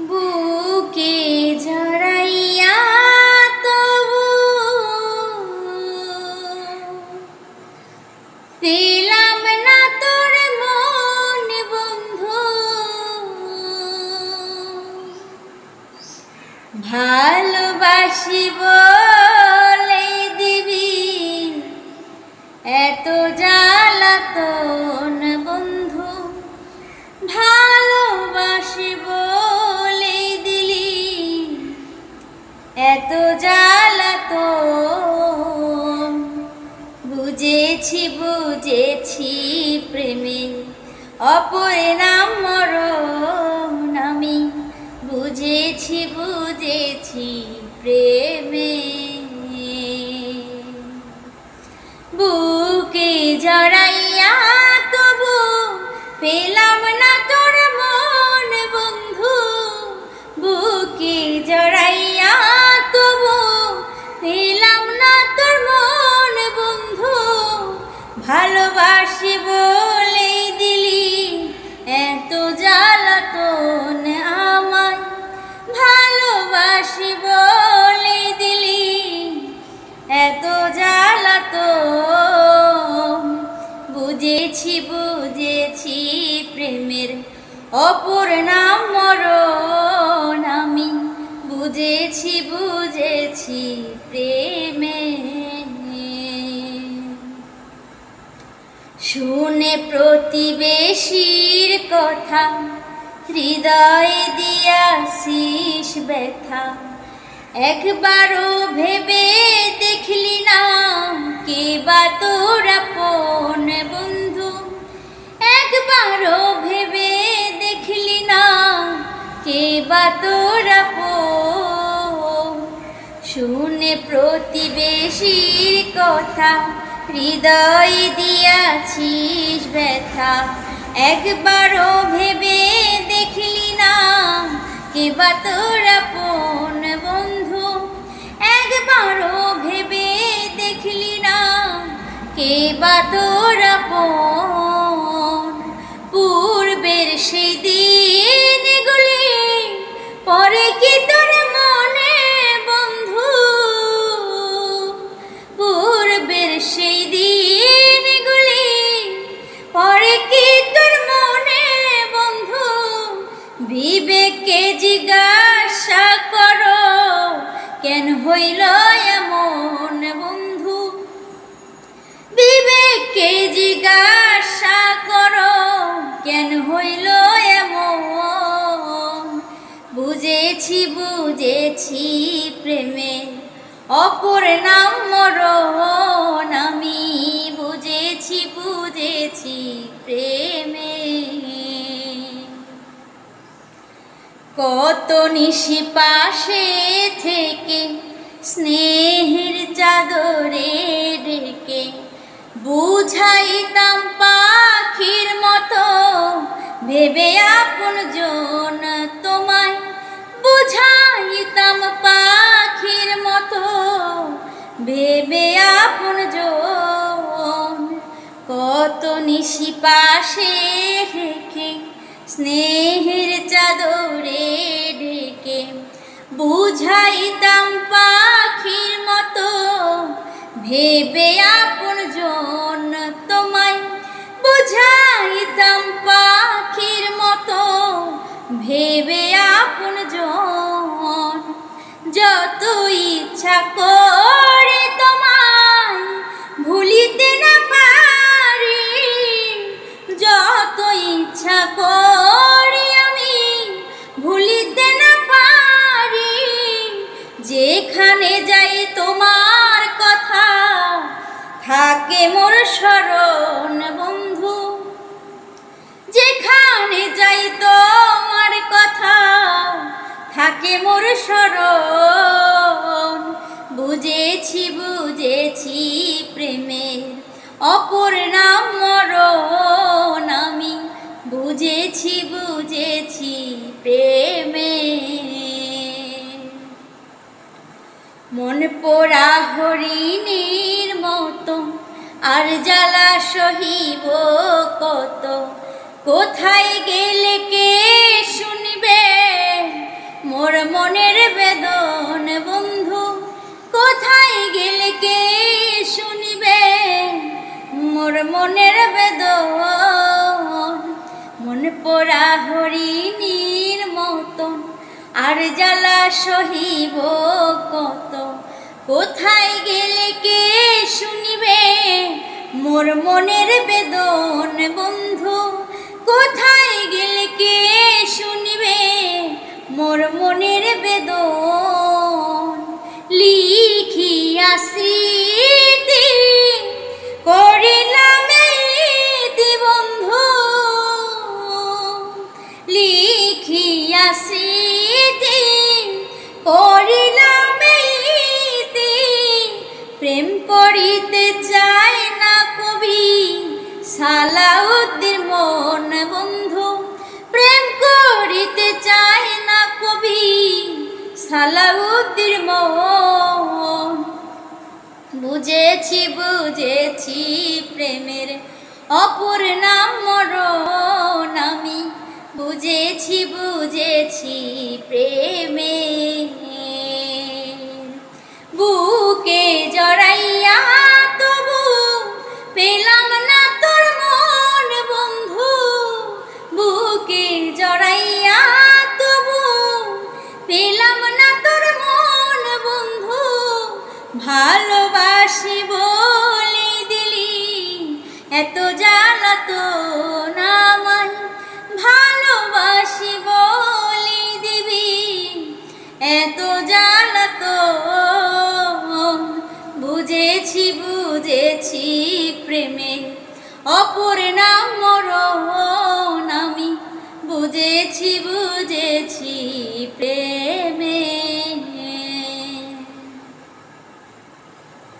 বুকে জড়াইয়া তবু পেলাম না তোর মন বন্ধু, ভালোবাসি বলে দিবি এত জ্বালাতন বন্ধু, ভালোবাসি বলে দিলি এত জ্বালাতন। বুঝেছি বুঝেছি প্রেমে অপর নাম মরণ আমি, বুঝেছি বুঝেছি প্রেমে। বুকে জড়াইয়া তবু পেলাম না তোর মন বন্ধু, বুকে জড়াইয়া তবু পেলাম না তোর মন বন্ধু, ভালোবাসি বলে দিলি এত জ্বালাতন আমায়, ভালোবাসি বলে দিলি এত জ্বালাতন। বুঝেছি বুঝেছি প্রেমের অপর নাম মরণ আমি, বুঝেছি বুঝেছি প্রেমে। শুনে প্রতিবেশীর কথা হৃদয়ে দিয়াছিস ব্যথা, একবারও ভেবে দেখলি না কে বা তোর আপন বন্ধু, একবারও ভেবে দেখলি না কে বা তোর আপন। শুনে প্রতিবেশীর কথা হৃদয় দিয়াছিস ব্যথা, একবারও ভেবে দেখলি না কে বা তোর আপন বন্ধু, একবারও ভেবে দেখলি না কে বা তোর আপন। পূর্বের সেই দিনগুলি পরে কি তোর মনে বন্ধু, পূর্বের সেই দিনগুলি পরে কি তোর মনে বন্ধু, বিবেককে জিজ্ঞাসা করো কেন হইল এমন বন্ধু, বিবেককে জিজ্ঞাসা করো কেন হইল এমন। বুঝেছি বুঝেছি প্রেমে অপর নাম মরণ আমি, বুঝেছি বুঝেছি প্রেমে। কত নিশি পাশে থেকে স্নেহের চাদরে ঢেকে বুঝাইতাম পাখির মতো ভেবে আপন জন তোমায়, বুঝাইতাম পাখির মতো ভেবে আপন জন। কত নিশি পাশে রেখে স্নেহের চাদরে ঢেকে বুঝাইতাম পাখির মতো ভেবে আপন জন তোমায়, বুঝাইতাম পাখির মতো ভেবে আপন জন। যত ইচ্ছা করে তোমায় ভুলিতে না পারি, যত ইচ্ছা করি আমি ভুলিতে না পারি, যেখানে যাই তোমার কথা থাকে মোর স্মরণ বন্ধু, যেখানে যাই তোমার কথা থাকে মোর স্মরণ। বুঝেছি বুঝেছি প্রেমের অপর নাম মরণ আমি, বুঝেছি বুঝেছি প্রেমে। মন পোড়া হরিণীর মতো আর জ্বালা সহিব কত, কোথায় গেলে কে শুনবে কোথায় গেলে কে শুনিবে মোর মনের বেদন। মনে পোড়া হরিণীর মতন আর জ্বালা সহিব কত। কোথায় গেলে কে শুনিবে মোর মনের বেদন বন্ধু। কোথায় গেলে কে শুনিবে মোর মনের বেদন। লিখিয়া স্মৃতি করিলাম ইতি বন্ধু, লিখিয়া স্মৃতি করিলাম ইতি। প্রেম করিতে চায় না কবি সালাউদ্দিন মন বন্ধু। প্রেম করিতে চায় না কবি সালাউদ্দিন মন। বুঝেছি বুঝেছি প্রেমের অপর নাম মরণ আমি। বুঝেছি বুঝেছি প্রেমে বুকে জড়াইয়া তবু পেলাম না তোর মন বন্ধু। বুকে জড়াইয়া তবু পেলাম না তোর মন বন্ধু। ভালোবাসি বলে দিলি এত জ্বালাতন আমায়। ভালোবাসি বলে দিবি এত জ্বালাতন। বুঝেছি বুঝেছি প্রেমে অপর নাম মরণ আমি। বুঝেছি বুঝেছি